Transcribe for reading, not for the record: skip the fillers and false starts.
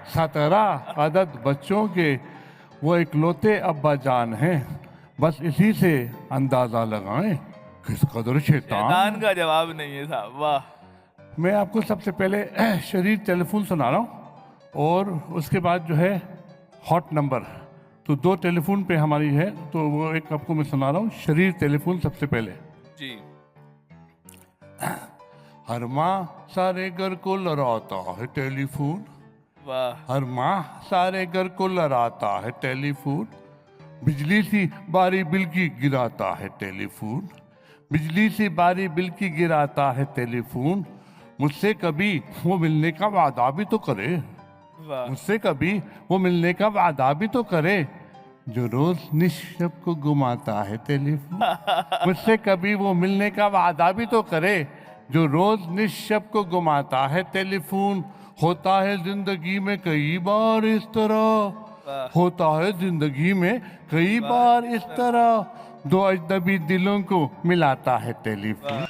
17 अदद बच्चों के वो इकलौते अब्बा जान हैं। बस इसी से अंदाजा लगाएं किस कदर शैतान। शैतान का जवाब नहीं है साहब, वाह। मैं आपको सबसे पहले शरीर टेलीफोन सुना रहा हूँ और उसके बाद जो है हॉट नंबर। तो 2 टेलीफोन पे हमारी है, तो वो एक आपको मैं सुना रहा हूँ शरीर टेलीफोन सबसे पहले। जी। हर माह सारे घर को लड़ाता है टेलीफोन, वाह। हर माह सारे घर को लड़ाता है टेलीफोन, बिजली सी बारी बिल की गिराता है टेलीफोन, बिजली सी बारी बिल की गिराता है टेलीफोन। मुझसे कभी वो मिलने का वादा भी तो करे, वाह। मुझसे कभी वो मिलने का वादा भी तो करे, जो रोज निशब को घुमाता है टेलीफोन। मुझसे कभी वो मिलने का वादा भी तो करे, जो रोज निशब को घुमाता है टेलीफोन। होता है जिंदगी में कई बार इस तरह, होता है जिंदगी में कई बार इस तरह, 2 अजनबी दिलों को मिलाता है टेलीफोन।